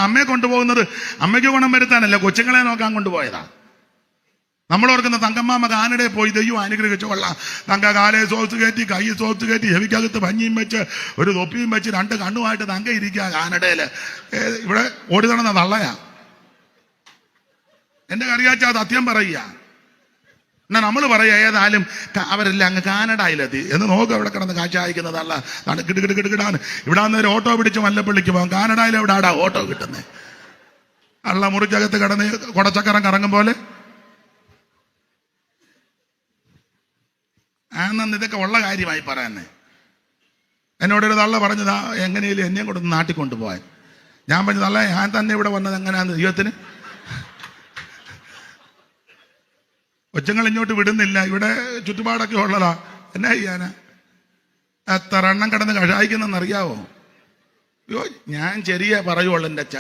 അമ്മയെ കൊണ്ടുപോകുന്നത് അമ്മയ്ക്ക് ഗുണം വരുത്താനല്ല, കൊച്ചുങ്ങളെ നോക്കാൻ കൊണ്ടുപോയതാ. നമ്മളോർക്കുന്ന തങ്കമ്മാമ കാനഡയിൽ പോയി ദൈവം അനുഗ്രഹിച്ചു കൊള്ളാം. തങ്ക കാലേ സോസ് കയറ്റി, കൈ സോസ് കയറ്റി, ഹെവിക്കകത്ത് പഞ്ഞിയും വെച്ച്, ഒരു തൊപ്പിയും വെച്ച്, 2 കണ്ണുമായിട്ട് തങ്ക ഇരിക്കുക കാനഡയില്. ഇവിടെ ഓടി നടന്ന തള്ളയാ. എന്റെ കറിയാച്ചാ സത്യം പറയുക. എന്നാ നമ്മൾ പറയാ ഏതായാലും അവരെല്ലാം അങ്ങ് കാനഡയിലെത്തി എന്ന് നോക്കുക. അവിടെ കിടന്ന് കാഴ്ച അയക്കുന്നതല്ല, കിടുകിടുകിടുകിടാണ്. ഇവിടെ വന്ന് ഒരു ഓട്ടോ പിടിച്ച് മല്ലപ്പള്ളിക്ക് പോകാം. കാനഡയിൽ എവിടാടാ ഓട്ടോ കിട്ടുന്നത്? അള്ള മുറിക്കകത്ത് കിടന്ന് കുടച്ചക്കരം കറങ്ങും പോലെ. ആണെന്ന് ഇതൊക്കെ ഉള്ള കാര്യമായി പറയാന്നെ. എന്നോടൊരു തള്ള പറഞ്ഞതാ, എങ്ങനെയും എന്നെയും കൂടെ നാട്ടിൽ കൊണ്ടുപോകാൻ. ഞാൻ പറഞ്ഞു, തള്ള ഞാൻ തന്നെ ഇവിടെ വന്നത് എങ്ങനെയാന്ന് ദൈവത്തിന്. കൊച്ചുങ്ങൾ ഇങ്ങോട്ട് വിടുന്നില്ല, ഇവിടെ ചുറ്റുപാടൊക്കെ ഉള്ളതാ, എന്നാ ചെയ്യാനാ? എത്ര എണ്ണം കിടന്ന് കഷായിക്കുന്നെന്നറിയാവോ? അയ്യോ, ഞാൻ ചെറിയ പറയുള്ളൂ എൻ്റെ അച്ഛ.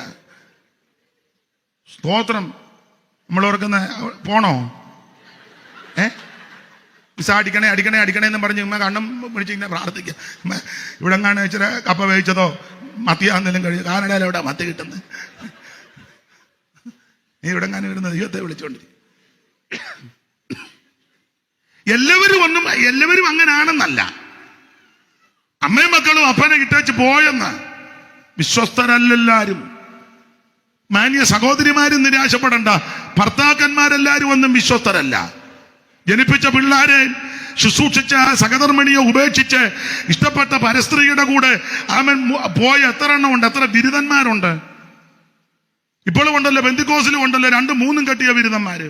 സ്തോത്രം. നമ്മൾ ഓർക്കുന്ന പോണോ? വിസ അടിക്കണേ അടിക്കണേ അടിക്കണേ എന്ന് പറഞ്ഞ് ഇമ്മ കണ്ണും പിടിച്ച് ഇങ്ങനെ പ്രാർത്ഥിക്കുക. ഇവിടെ എങ്ങാണ് ഇച്ചിരി കപ്പ വേവിച്ചതോ മത്തിയാന്നെങ്കിലും കഴിയും. കാനഡയിൽ എവിടെ മത്തി കിട്ടുന്നത്? നീ ഇവിടെ എങ്ങാനും ഇരുന്ന് ദൈവത്തെ വിളിച്ചോണ്ടിരിക്കും. എല്ലാവരും അങ്ങനാണെന്നല്ല. അമ്മയും മക്കളും അപ്പനെ ഇട്ടേച്ച് പോയെന്ന്. വിശ്വസ്തരല്ലെല്ലാരും. മാന്യ സഹോദരിമാരും നിരാശപ്പെടണ്ട. ഭർത്താക്കന്മാരെല്ലാരും ഒന്നും വിശ്വസ്തരല്ല. ജനിപ്പിച്ച പിള്ളാരെ ശുശ്രൂഷിച്ച സഹധർമ്മിണിയെ ഉപേക്ഷിച്ച് ഇഷ്ടപ്പെട്ട പരസ്ത്രീയുടെ കൂടെ അവൻ പോയ എത്ര എണ്ണം ഉണ്ട്, എത്ര ബിരുദന്മാരുണ്ട്. ഇപ്പോഴും ഉണ്ടല്ലോ, പെന്തിക്കോസിലും ഉണ്ടല്ലോ 2, 3 കെട്ടിയ ബിരുദന്മാര്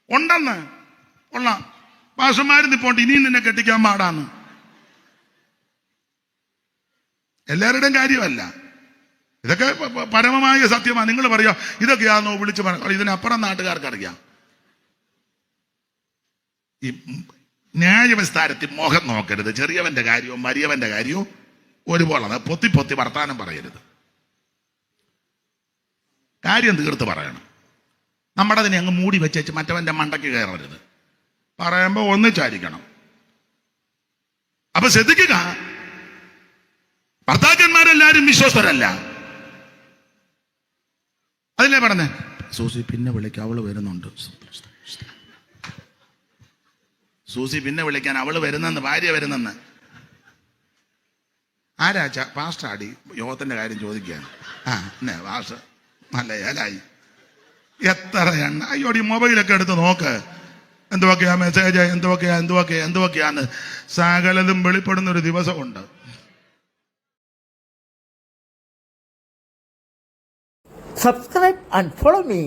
ഉണ്ടെന്ന്. കൊള്ളാം, പാഷന്മാരും നിപ്പോണ്ട് ഇനിയും നിന്നെ കെട്ടിക്കാൻ പാടാന്ന്. എല്ലാവരുടെയും കാര്യമല്ല ഇതൊക്കെ, പരമമായ സത്യമാണ്. നിങ്ങൾ പറയാ ഇതൊക്കെയാണോ വിളിച്ച് പറയാം, ഇതിനപ്പുറം നാട്ടുകാർക്ക് അറിയാം. ഈ ന്യായവിസ്താരത്തിൽ മോഹം നോക്കരുത്. ചെറിയവന്റെ കാര്യവും വലിയവന്റെ കാര്യവും ഒരുപോലെ പൊത്തി പൊത്തി വർത്താനം പറയരുത്. കാര്യം തീർത്ത് പറയണം. നമ്മുടെ അതിനെ അങ്ങ് മൂടി വെച്ചേച്ച് മറ്റവന്റെ മണ്ടയ്ക്ക് കയറരുത്. പറയുമ്പോ ഒന്നിച്ചായിരിക്കണം. അപ്പൊ ശ്രദ്ധിക്കുക, ഭർത്താക്കന്മാരെല്ലാരും വിശ്വസ്തരല്ല. അതിലേ പറഞ്ഞേ, സൂസി പിന്നെ വിളിക്കാം, അവള് വരുന്നുണ്ട്. സൂസി പിന്നെ വിളിക്കാൻ അവള് വരുന്നെന്ന്, ഭാര്യ വരുന്നെന്ന്. ആരാച്ച? പാസ്റ്റർ ആടി യോഗത്തിന്റെ കാര്യം ചോദിക്കുകയാണ്. എന്നെ പാസ്റ്റർ നല്ല ഏലായി. എത്ര എണ്ണ. അയ്യോടി മൊബൈലൊക്കെ എടുത്ത് നോക്ക്, എന്തുവൊക്കെയാ മെസ്സേജ്, എന്തുവൊക്കെയാന്ന് സകലതും വെളിപ്പെടുന്ന ഒരു ദിവസമുണ്ട്. Subscribe and follow me.